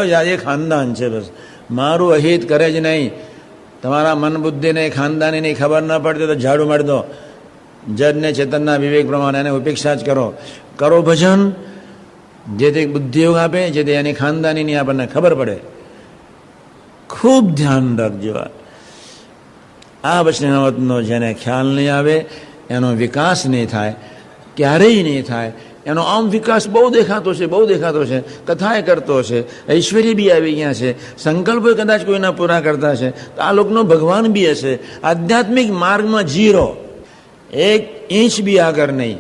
એ ખાનદાન છે, બસ મારું અહિત કરે જ નહીં. તમારા મન બુદ્ધિને ખાનદાનીની ખબર ન પડતી તો ઝાડુ મારી દો. જડને ચેતનના વિવેક પ્રમાણે એને ઉપેક્ષા જ કરો. કરો ભજન, જેથી બુદ્ધિયોગ આપે, જેથી એની ખાનદાનીની આપણને ખબર પડે. ખૂબ ધ્યાન રાખજો. આ વૈષ્ણવત્વનો જેને ખ્યાલ નહીં આવે એનો વિકાસ નહીં થાય, ક્યારેય નહીં થાય. એનો આમ વિકાસ બહુ દેખાતો છે, બહુ દેખાતો છે, કથાએ કરતો છે, ઐશ્વર્ય બી આવી ગયા છે, સંકલ્પો કદાચ કોઈના પૂરા કરતા છે, તો આ લોકનો ભગવાન બી હશે. આધ્યાત્મિક માર્ગમાં જીરો, એક ઇંચ બી આગળ નહીં.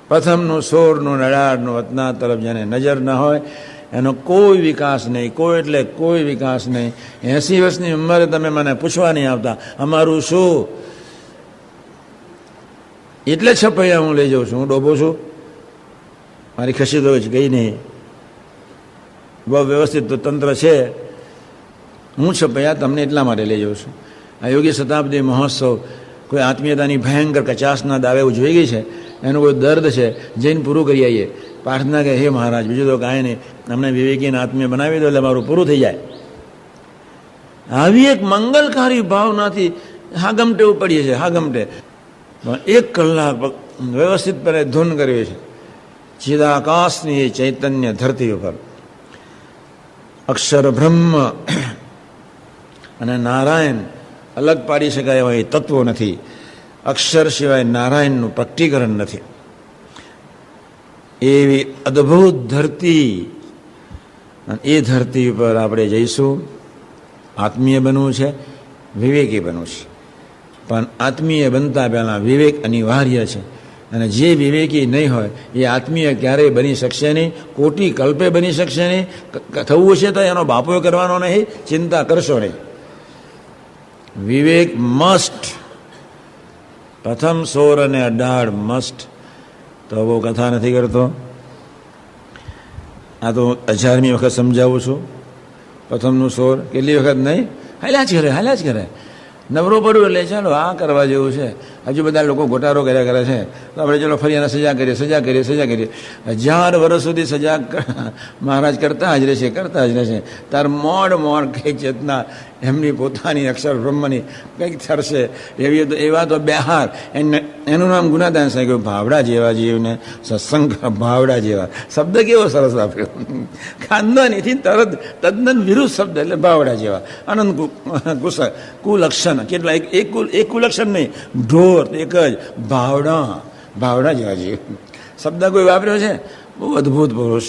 પ્રથમનું સોરનું નડારનું વતના તરફ જેને નજર ન હોય એનો કોઈ વિકાસ નહીં, કોઈ એટલે કોઈ વિકાસ નહીં. 80 વર્ષની ઉંમરે તમે મને પૂછવા નહીં આવતા અમારું શું. એટલે છપૈયા હું લઈ જાઉં છું. હું ડોબો છું, મારી ખસી તો ગઈ નહીં, બહુ વ્યવસ્થિત તો તંત્ર છે. હું છપૈયા તમને એટલા માટે લઈ જાઉં છું. આ યોગી શતાબ્દી મહોત્સવ કોઈ આત્મીયતાની ભયંકર કચાસના દાવે જોઈ ગઈ છે, એનું કોઈ દર્દ છે, જઈને પૂરું કરી આવીએ. પ્રાર્થના કે હે મહારાજ બીજું તો કાંઈ નહીં, અમને વિવેકીને આત્મીય બનાવી દો એટલે મારું પૂરું થઈ જાય. આવી એક મંગલકારી ભાવનાથી હાગમટે ઉપડીએ છીએ, હાગમટે. પણ 1 કલાક વ્યવસ્થિત પણે ધૂન કરવી છે. ચિદાકાશની ચૈતન્ય ધરતી ઉપર અક્ષર બ્રહ્મ અને નારાયણ અલગ પાડી શકાય એવા એ તત્વો નથી. અક્ષર સિવાય નારાયણનું પ્રકટીકરણ નથી. એવી અદ્ભુત ધરતી, એ ધરતી પર આપણે જઈશું. આત્મીય બનવું છે, વિવેકી બનવું છે. પણ આત્મીય બનતા પહેલાં વિવેક અનિવાર્ય છે. અને જે વિવેકી નહીં હોય એ આત્મીય ક્યારેય બની શકશે નહીં, કોટી કલ્પે બની શકશે નહીં. થવું છે તો એનો બાપો કરવાનો નહીં, ચિંતા કરશો નહીં. વિવેક મસ્ટ. પ્રથમ 16 અને 18 મસ્ટ. તો બહુ કથા નથી કરતો, આ તો 1000મી વખત સમજાવું છું. પ્રથમનું 16 કેટલી વખત નહીં, હાલ્યા જ કરે. નવરો પડ્યું એટલે ચાલો આ કરવા જેવું છે. હજુ બધા લોકો ગોટારો કર્યા કરે છે, તો આપણે ચલો ફરી એને સજા કરીએ. 1000 વર્ષ સુધી સજા મહારાજ કરતા જ રહેશે. તાર મોડ કઈ ચેતના એમની પોતાની અક્ષર બ્રહ્મની કંઈક થરશે. એવા તો બેહાર. એનું નામ ગુનાદાન સાહેબ. ભાવડા જેવા જીવને સત્સંગ ભાવડા જેવા શબ્દ કેવો સરસ આપ્યો. ખાનદાનીથી તરત તદ્દન વિરુદ્ધ શબ્દ એટલે ભાવડા જેવા. આનંદ કુલક્ષણ કેટલા, એક કુલક્ષણ નહીં, ઢોર એક જ ભાવડા જેવા જીવ શબ્દ કોઈ વાપર્યો છે. બહુ અદ્ભુત પુરુષ.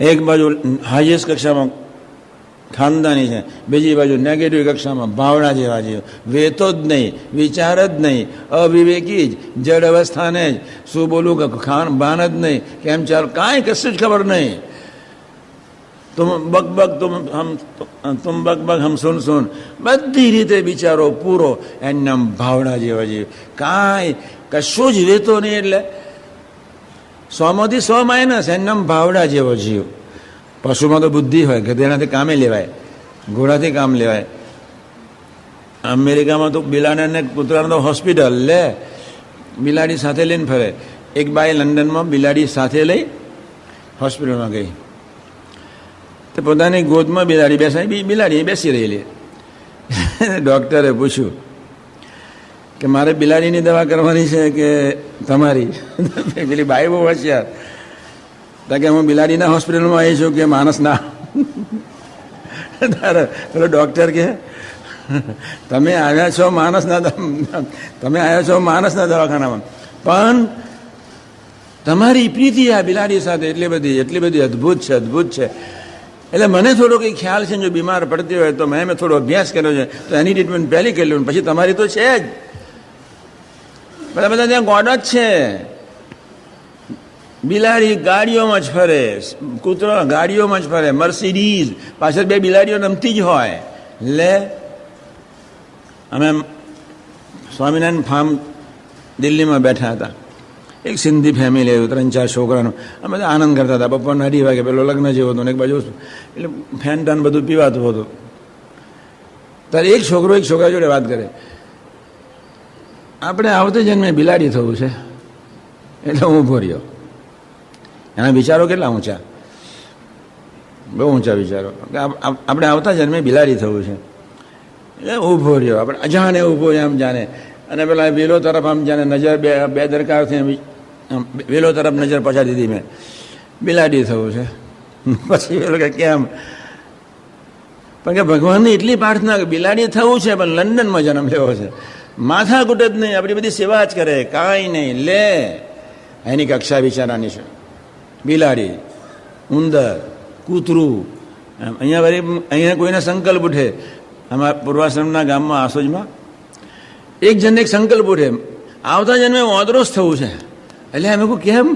એક બાજુ હાઈએસ્ટ કક્ષામાં ખાનદાની છે, બીજી બાજુ નેગેટિવ કક્ષામાં ભાવડા જેવા જીવ. વેતો જ નહીં, વિચાર જ નહીં, અવિવેકી જ, જડ અવસ્થાને જ. શું બોલું કે ભાન જ નહીં, કેમ ચાલ કાંઈ કશું જ ખબર નહીં. તુમ બક હમ સુન બધી રીતે બિચારો પૂરો. એનું નામ ભાવડા જેવા જીવ. કાંઈ કશું જ વેતો નહીં. એટલે 100માંથી 100 માઇનસ. એનું નામ ભાવડા જેવો જીવ. પશુમાં તો બુદ્ધિ હોય, ગધેડાથી કામે લેવાય, ઘોડાથી કામ લેવાય. અમેરિકામાં તો બિલાડીને કૂતરાનો તો હોસ્પિટલ લે, બિલાડી સાથે લઈને ફરે. એક બાઈ લંડનમાં બિલાડી સાથે લઈ હોસ્પિટલમાં ગઈ. તો પોતાની ગોદમાં બિલાડી બેસાડી, બિલાડી બેસી રહેલી. ડૉક્ટરે પૂછ્યું કે મારે બિલાડીની દવા કરવાની છે કે તમારી? પેલી બાઈ બહુ હોશિયાર. કે હું બિલાડીના હોસ્પિટલમાં આવી છું કે માણસના? પેલો ડૉક્ટર કે તમે આવ્યા છો માણસના દવાખાનામાં, પણ તમારી પ્રીતિ આ બિલાડી સાથે એટલી બધી અદ્ભુત છે. એટલે મને થોડો કંઈ ખ્યાલ છે. જો બીમાર પડતી હોય તો મેં થોડો અભ્યાસ કર્યો છે, તો એની ટ્રીટમેન્ટ પહેલી કરી લઉં. પછી તમારી તો છે જ. બધા ત્યાં ગોડ જ છે. બિલાડી ગાડીઓમાં જ ફરે, કૂતરો ગાડીઓમાં જ ફરે, મર્સિડીઝ પાછળ 2 બિલાડીઓ રમતી જ હોય. લે અમે સ્વામિનારાયણ ફાર્મ દિલ્હીમાં બેઠા હતા. એક સિંધી ફેમિલી આવ્યું, 3-4 છોકરાનું. અમે બધા આનંદ કરતા હતા. બપોરના 2:30 વાગે પેલો લગ્ન જેવો હતો ને એક બાજુ એટલે ફેન બધું પીવાતું હતું. ત્યારે એક છોકરા જોડે વાત કરે, આપણે આવતે જન્મે બિલાડી થવું છે. એટલે હું ઊભો રહ્યો. એના વિચારો કેટલા ઊંચા. બહુ ઊંચા વિચારો કે આપણે આવતા જન્મે બિલાડી થવું છે. એટલે ઊભો રહ્યો, આપણે અજાણે ઊભો એમ જાણે, અને પેલા વેલો તરફ આમ જાણે નજર બે દરકારથી વેલો તરફ નજર પછાડી દીધી મેં, બિલાડી થવું છે. પછી પેલો કે કેમ? પણ કે ભગવાનની એટલી પ્રાર્થના કે બિલાડી થવું છે પણ લંડનમાં જન્મ લેવો છે, માથા કૂટ જ નહીં, આપણી બધી સેવા જ કરે, કાંઈ નહીં. લે એની કક્ષા વિચારાની છે. બિલાડી, ઉંદર, કૂતરું. અહીંયા કોઈને સંકલ્પ ઉઠે, અમારા પૂર્વાશ્રમના ગામમાં આસોજમાં એક જણને એક સંકલ્પ ઉઠે, આવતા જન્મે વાંદરો જ થવું છે. એટલે અમે કહું કેમ?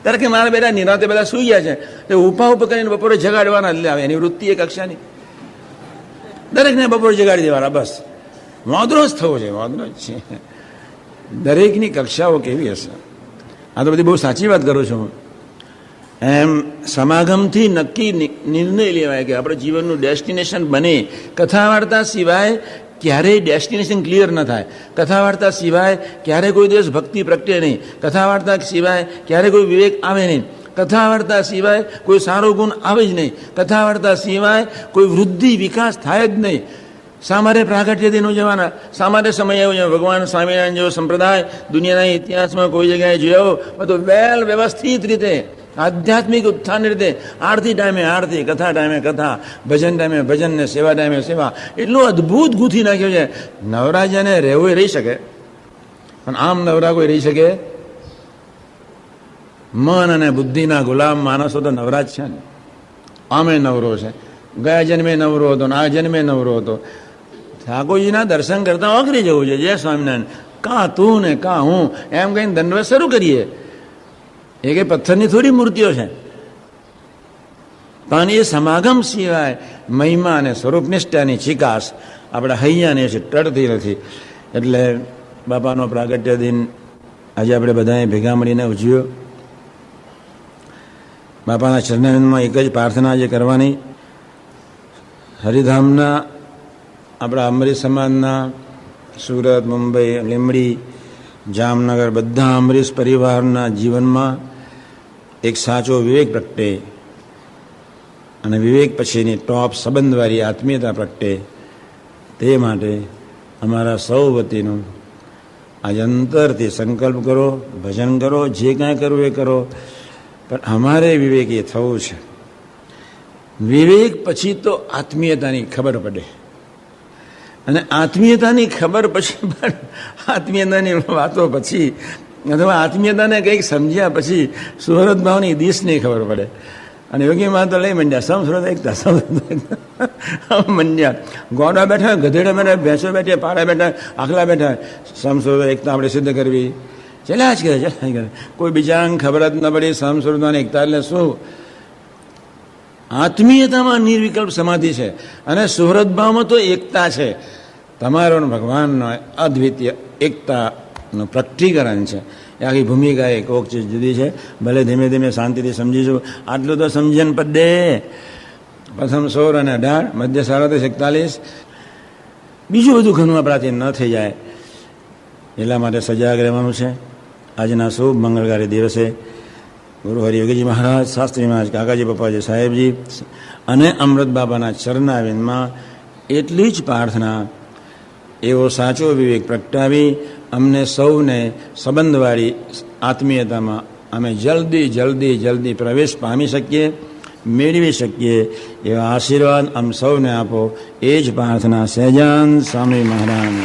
ત્યારે કે મારા બેટા નિરાતે બધા સુઈ ગયા છે, તો ઉપા કરીને બપોરે જગાડવાના જ આવે. એની વૃત્તિ એક કક્ષાની, દરેકને બપોરે જગાડી દેવાના, બસ વાંદરો જ થવો છે, વાંદરો જ છે. દરેકની કક્ષાઓ કેવી હશે? આ તો બધી બહુ સાચી વાત કરું છું. એમ સમાગમથી નક્કી નિર્ણય લેવાય કે આપણે જીવનનું ડેસ્ટિનેશન બને. કથા વાર્તા સિવાય ક્યારેય ડેસ્ટિનેશન ક્લિયર ન થાય. કથા વાર્તા સિવાય ક્યારેય કોઈ દિવસ ભક્તિ પ્રગટે નહીં. કથા વાર્તા સિવાય ક્યારેય કોઈ વિવેક આવે નહીં. કથા વાર્તા સિવાય કોઈ સારો ગુણ આવે જ નહીં. કથા વાર્તા સિવાય કોઈ વૃદ્ધિ વિકાસ થાય જ નહીં. સામારે પ્રાગટ્ય દિન ઉજવવાના, સામારે સમય ઉજવવા. ભગવાન સ્વામિનારાયણ જેવો સંપ્રદાય દુનિયાના ઇતિહાસમાં કોઈ જગ્યાએ જોયો બધું વેલ વ્યવસ્થિત રીતે, આધ્યાત્મિક ઉત્થાનની રીતે, આરતી ટાઈમે આરતી, કથા ટાઈમે કથા, ભજન ટાઈમે ભજન ને સેવા ટાઈમે સેવા, એટલું અદ્ભુત ગૂંથી નાખ્યું છે. નવરાજાને રહેવું રહી શકે, પણ આમ નવરા કોઈ રહી શકે? મન અને બુદ્ધિના ગુલામ માણસો તો નવરાજ છે ને. આમે નવરો છે, ગયા જન્મે નવરો હતો ને આ જન્મે નવરો હતો. ઠાકોરજીના દર્શન કરતા ઓગરી જવું છે. જય સ્વામિનારાયણ, કાં તું ને કાં હું, એમ કહીને દંડવત શરૂ કરીએ. એ કંઈ પથ્થરની થોડી મૂર્તિઓ છે, પણ એ સમાગમ સિવાય મહિમા અને સ્વરૂપનિષ્ઠાની ચિકાસ આપણા હૈયાને છે ટળતી નથી. એટલે બાપાનો પ્રાગટ્ય દિન આજે આપણે બધાએ ભેગા મળીને ઉજવ્યો. બાપાના ચરણારવિંદમાં એક જ પ્રાર્થના જે કરવાની, હરિધામના આપણા અમરીશ સમાજના સુરત, મુંબઈ, લીંબડી, જામનગર બધા અમરીશ પરિવારના જીવનમાં એક સાચો વિવેક પ્રગટે અને વિવેક પછીની ટોપ સંબંધવાળી આત્મીયતા પ્રગટે. તે માટે અમારા સૌ વતીનું આજે અંતરથી સંકલ્પ કરો, ભજન કરો, જે કાંઈ કરવું એ કરો, પણ અમારે વિવેક એ થવું છે. વિવેક પછી તો આત્મીયતાની ખબર પડે, અને આત્મીયતાની ખબર પછી પણ આત્મીયતાની વાતો પછી અથવા આત્મીયતાને કંઈક સમજ્યા પછી સુહૃદ ભાવની દિશની ખબર પડે. અને યોગીમાં તો લઈ મંડ્યા સમસ્રોત એકતા, મંડ્યા. ગોડા બેઠા, ગધેડા બેઠા, ભેંસો બેઠા, પાડા બેઠા, આખલા બેઠા, સમસ્રોત એકતા આપણે સિદ્ધ કરવી ચલ્યા જ કરે, ચલ્યા જ કરે. કોઈ બીજાને ખબર જ ન પડી સમસ્રોતની એકતા એટલે શું? આત્મીયતામાં નિર્વિકલ્પ સમાધિ છે, અને સુહૃદ ભાવમાં તો એકતા છે. તમારો ભગવાનનો અદ્વિતીય એકતાનું પ્રગટીકરણ છે. એ આખી ભૂમિકા એક કોક ચીજ જુદી છે. ભલે ધીમે ધીમે શાંતિથી સમજીશું. આટલું તો સમજણ પદે. પ્રથમ 16 અને 18, મધ્ય 37-41. બીજું બધું ઘણું આપણાથી ન થઈ જાય એટલા માટે સજાગ રહેવાનું છે. આજના શુભ મંગળકારી દિવસે ગુરુ હરિયોગીજી મહારાજ, શાસ્ત્રી મહારાજ, કાકાજી પપ્પાજી સાહેબજી અને અમૃત બાબાના ચરણારવિંદમાં એટલી જ પ્રાર્થના, એવો સાચો વિવેક પ્રગટાવી અમને સૌને સંબંધવાળી આત્મીયતામાં અમે જલ્દી જલ્દી જલ્દી પ્રવેશ પામી શકીએ, મેળવી શકીએ એવા આશીર્વાદ અમ સૌને આપો. એ જ પ્રાર્થના સહેજાન સ્વામી મહારાજ.